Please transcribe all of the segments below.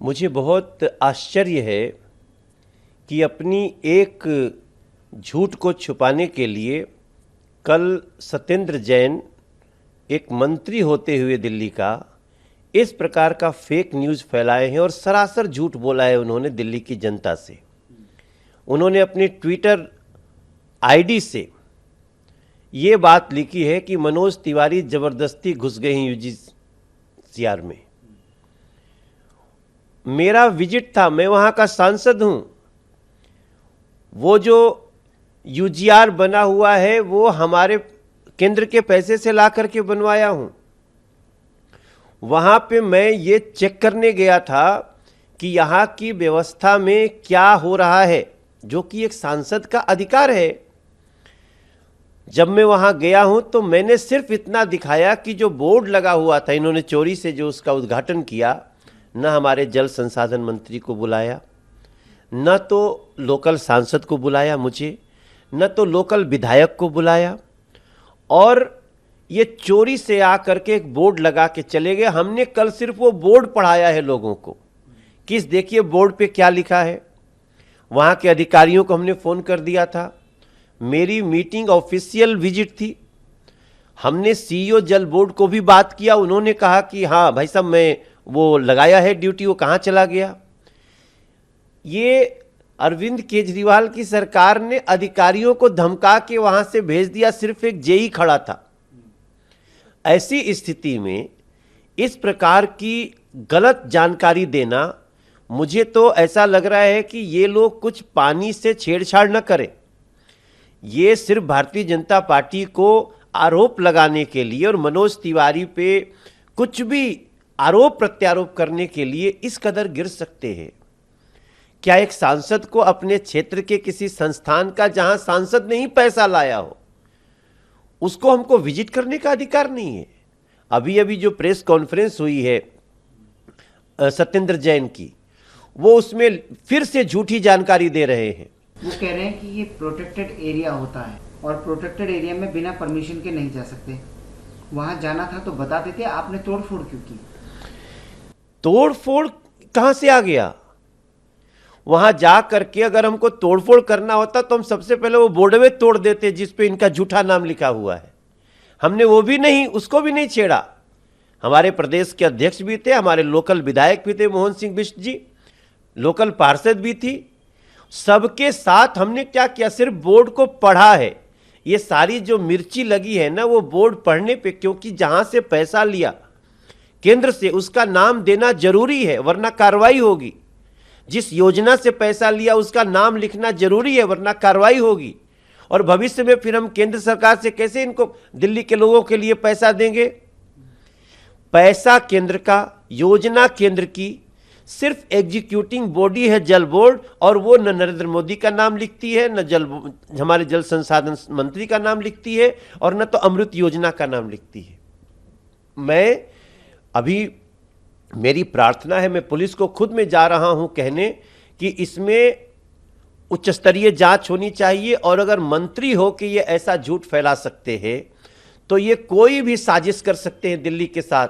मुझे बहुत आश्चर्य है कि अपनी एक झूठ को छुपाने के लिए कल सत्येंद्र जैन एक मंत्री होते हुए दिल्ली का इस प्रकार का फेक न्यूज़ फैलाए हैं और सरासर झूठ बोला है उन्होंने दिल्ली की जनता से। उन्होंने अपने ट्विटर आईडी से ये बात लिखी है कि मनोज तिवारी ज़बरदस्ती घुस गए हैं यूजीसीआर में। मेरा विजिट था, मैं वहाँ का सांसद हूँ। वो जो यूजीआर बना हुआ है वो हमारे केंद्र के पैसे से ला करके बनवाया हूँ। वहाँ पे मैं ये चेक करने गया था कि यहाँ की व्यवस्था में क्या हो रहा है, जो कि एक सांसद का अधिकार है। जब मैं वहाँ गया हूँ तो मैंने सिर्फ इतना दिखाया कि जो बोर्ड लगा हुआ था, इन्होंने चोरी से जो उसका उद्घाटन किया, न हमारे जल संसाधन मंत्री को बुलाया, न तो लोकल सांसद को बुलाया मुझे, न तो लोकल विधायक को बुलाया, और ये चोरी से आकर के एक बोर्ड लगा के चले गए। हमने कल सिर्फ वो बोर्ड पढ़ाया है लोगों को कि देखिए बोर्ड पे क्या लिखा है। वहाँ के अधिकारियों को हमने फ़ोन कर दिया था। मेरी मीटिंग ऑफिशियल विजिट थी। हमने सीईओ जल बोर्ड को भी बात किया। उन्होंने कहा कि हाँ भाई साहब, मैं वो लगाया है ड्यूटी, वो कहाँ चला गया। ये अरविंद केजरीवाल की सरकार ने अधिकारियों को धमका के वहाँ से भेज दिया, सिर्फ एक जेई खड़ा था। ऐसी स्थिति में इस प्रकार की गलत जानकारी देना, मुझे तो ऐसा लग रहा है कि ये लोग कुछ पानी से छेड़छाड़ न करें। ये सिर्फ भारतीय जनता पार्टी को आरोप लगाने के लिए और मनोज तिवारी पे कुछ भी आरोप प्रत्यारोप करने के लिए इस कदर गिर सकते हैं। क्या एक सांसद को अपने क्षेत्र के किसी संस्थान का, जहां सांसद ने ही पैसा लाया हो, उसको हमको विजिट करने का अधिकार नहीं है? अभी अभी जो प्रेस कॉन्फ्रेंस हुई है सत्येंद्र जैन की, वो उसमें फिर से झूठी जानकारी दे रहे हैं। वो कह रहे हैं कि ये प्रोटेक्टेड एरिया होता है और प्रोटेक्टेड एरिया में बिना परमिशन के नहीं जा सकते। वहां जाना था तो बता देते, आपने तोड़फोड़ क्यों की? तोड़फोड़ कहां से आ गया? वहां जा करके अगर हमको तोड़फोड़ करना होता तो हम सबसे पहले वो बोर्डवे तोड़ देते जिस पे इनका झूठा नाम लिखा हुआ है। हमने वो भी नहीं, उसको भी नहीं छेड़ा। हमारे प्रदेश के अध्यक्ष भी थे, हमारे लोकल विधायक भी थे, मोहन सिंह बिष्ट जी, लोकल पार्षद भी थी। सबके साथ हमने क्या किया, सिर्फ बोर्ड को पढ़ा है। ये सारी जो मिर्ची लगी है ना, वो बोर्ड पढ़ने पे, क्योंकि जहां से पैसा लिया केंद्र से उसका नाम देना जरूरी है, वरना कार्रवाई होगी। जिस योजना से पैसा लिया उसका नाम लिखना जरूरी है, वरना कार्रवाई होगी। और भविष्य में फिर हम केंद्र सरकार से कैसे इनको, दिल्ली के लोगों के लिए पैसा देंगे? पैसा केंद्र का, योजना केंद्र की, सिर्फ एग्जीक्यूटिंग बॉडी है जल बोर्ड, और वो न नरेंद्र मोदी का नाम लिखती है, न हमारे जल संसाधन मंत्री का नाम लिखती है, और न तो अमृत योजना का नाम लिखती है। मैं अभी, मेरी प्रार्थना है, मैं पुलिस को खुद में जा रहा हूं कहने कि इसमें उच्च स्तरीय जांच होनी चाहिए, और अगर मंत्री हो कि ये ऐसा झूठ फैला सकते हैं तो ये कोई भी साजिश कर सकते हैं दिल्ली के साथ।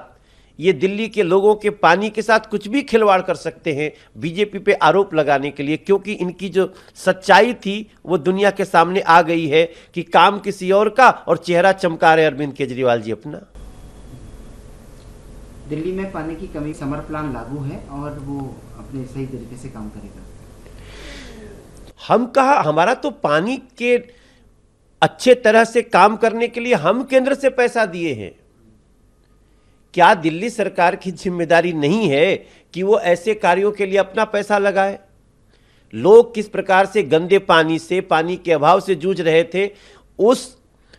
ये दिल्ली के लोगों के पानी के साथ कुछ भी खिलवाड़ कर सकते हैं बीजेपी पे आरोप लगाने के लिए, क्योंकि इनकी जो सच्चाई थी वो दुनिया के सामने आ गई है कि काम किसी और का और चेहरा चमका रहे अरविंद केजरीवाल जी अपना। दिल्ली में पानी की कमी, समर प्लान लागू है और वो अपने सही तरीके से काम करेगा। हम कहा, हमारा तो पानी के अच्छे तरह से काम करने के लिए हम केंद्र से पैसा दिए हैं। क्या दिल्ली सरकार की जिम्मेदारी नहीं है कि वो ऐसे कार्यों के लिए अपना पैसा लगाए? लोग किस प्रकार से गंदे पानी से, पानी के अभाव से जूझ रहे थे। उस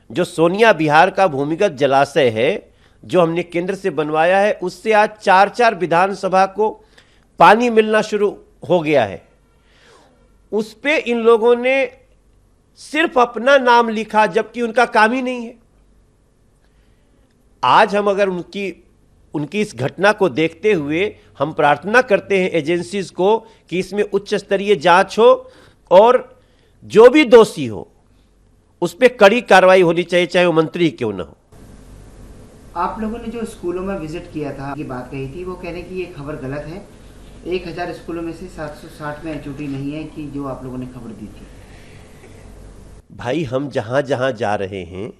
जो सोनिया बिहार का भूमिगत जलाशय है जो हमने केंद्र से बनवाया है, उससे आज 4-4 विधानसभा को पानी मिलना शुरू हो गया है। उस पे इन लोगों ने सिर्फ अपना नाम लिखा, जबकि उनका काम ही नहीं है। आज हम अगर उनकी इस घटना को देखते हुए हम प्रार्थना करते हैं एजेंसीज को कि इसमें उच्च स्तरीय जांच हो और जो भी दोषी हो उस पर कड़ी कार्रवाई होनी चाहिए, चाहे वो मंत्री क्यों ना हो। आप लोगों ने जो स्कूलों में विजिट किया था, ये बात कही थी, वो कह रहे कि ये खबर गलत है 1000 स्कूलों में से 760 में HOD नहीं है कि जो आप लोगों ने खबर दी थी। भाई हम जहाँ जहाँ जा रहे हैं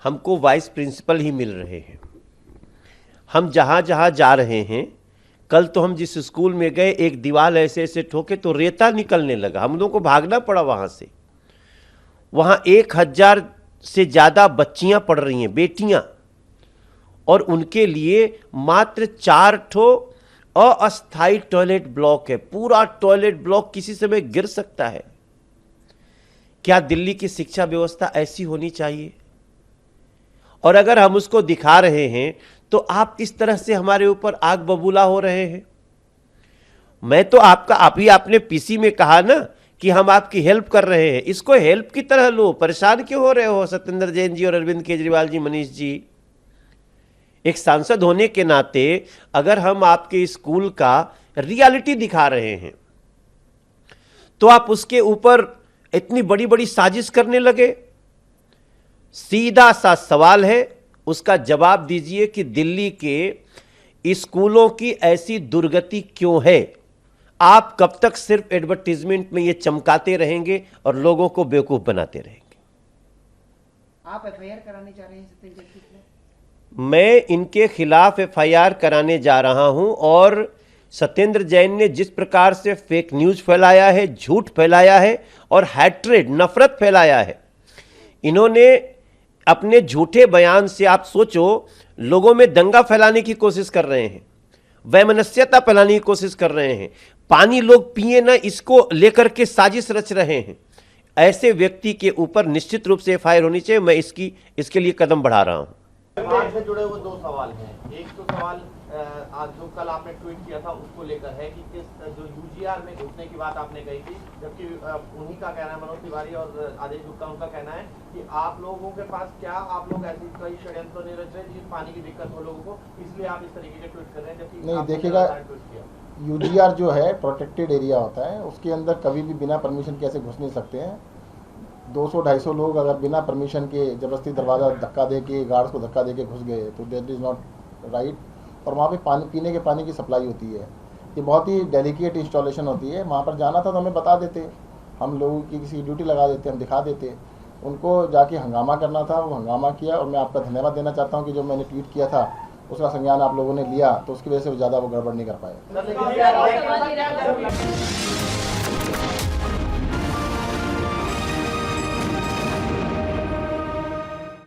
हमको वाइस प्रिंसिपल ही मिल रहे हैं। हम जहाँ जहाँ जा रहे हैं, कल तो हम जिस स्कूल में गए एक दीवार ऐसे ऐसे ठोके तो रेता निकलने लगा, हम लोगों को भागना पड़ा वहाँ से। वहाँ 1000 से ज़्यादा बच्चियाँ पढ़ रही हैं, बेटियाँ, और उनके लिए मात्र 4 ठो अस्थायी टॉयलेट ब्लॉक है। पूरा टॉयलेट ब्लॉक किसी समय गिर सकता है। क्या दिल्ली की शिक्षा व्यवस्था ऐसी होनी चाहिए? और अगर हम उसको दिखा रहे हैं तो आप इस तरह से हमारे ऊपर आग बबूला हो रहे हैं। मैं तो आपने पीसी में कहा ना कि हम आपकी हेल्प कर रहे हैं, इसको हेल्प की तरह लो। परेशान क्यों हो रहे हो सत्येंद्र जैन जी और अरविंद केजरीवाल जी, मनीष जी? एक सांसद होने के नाते अगर हम आपके स्कूल का रियलिटी दिखा रहे हैं तो आप उसके ऊपर इतनी बड़ी बड़ी साजिश करने लगे। सीधा सा सवाल है, उसका जवाब दीजिए कि दिल्ली के स्कूलों की ऐसी दुर्गति क्यों है? आप कब तक सिर्फ एडवर्टीजमेंट में ये चमकाते रहेंगे और लोगों को बेवकूफ बनाते रहेंगे? आप FIR कराने जा रहे हैं सत्येंद्र जैन के खिलाफ? मैं इनके खिलाफ FIR कराने जा रहा हूं। और सत्येंद्र जैन ने जिस प्रकार से फेक न्यूज फैलाया है, झूठ फैलाया है और हैट्रेड, नफरत फैलाया है, इन्होंने अपने झूठे बयान से, आप सोचो, लोगों में दंगा फैलाने की कोशिश कर रहे हैं, वैमनस्यता फैलाने की कोशिश कर रहे हैं। पानी लोग पिए ना, इसको लेकर के साजिश रच रहे हैं। ऐसे व्यक्ति के ऊपर निश्चित रूप से FIR होनी चाहिए। मैं इसके लिए कदम बढ़ा रहा हूं। विवाद से जुड़े हुए 2 सवाल हैं। एक तो सवाल आज जो कल आपने ट्वीट किया था उसको लेकर है कि किस जो UGR में घुसने की बात आपने कही थी, जबकि उन्हीं का कहना है, मनोज तिवारी और आदेश गुप्ता, उनका कहना है कि आप लोगों के पास क्या आप लोग ऐसी कई षड्यंत्र नहीं रच रहे जिस पानी की दिक्कत हो लोगों को, इसलिए आप इस तरीके के ट्वीट कर रहे हैं। जबकि नहीं, देखिएगा, UGR जो है प्रोटेक्टेड एरिया होता है, उसके अंदर कभी भी बिना परमिशन के ऐसे घुस नहीं सकते हैं। 200-250 लोग अगर बिना परमिशन के जबरदस्ती दरवाज़ा धक्का दे के, गार्ड्स को धक्का दे के घुस गए तो दैट इज़ नॉट राइट। और वहाँ पे पानी, पीने के पानी की सप्लाई होती है। ये बहुत ही डेलिकेट इंस्टॉलेशन होती है। वहाँ पर जाना था तो हमें बता देते, हम लोगों की किसी ड्यूटी लगा देते, हम दिखा देते। उनको जाके हंगामा करना था, वो हंगामा किया। और मैं आपका धन्यवाद देना चाहता हूँ कि जो मैंने ट्वीट किया था उसका संज्ञान आप लोगों ने लिया, तो उसकी वजह से ज़्यादा वो गड़बड़ नहीं कर पाए।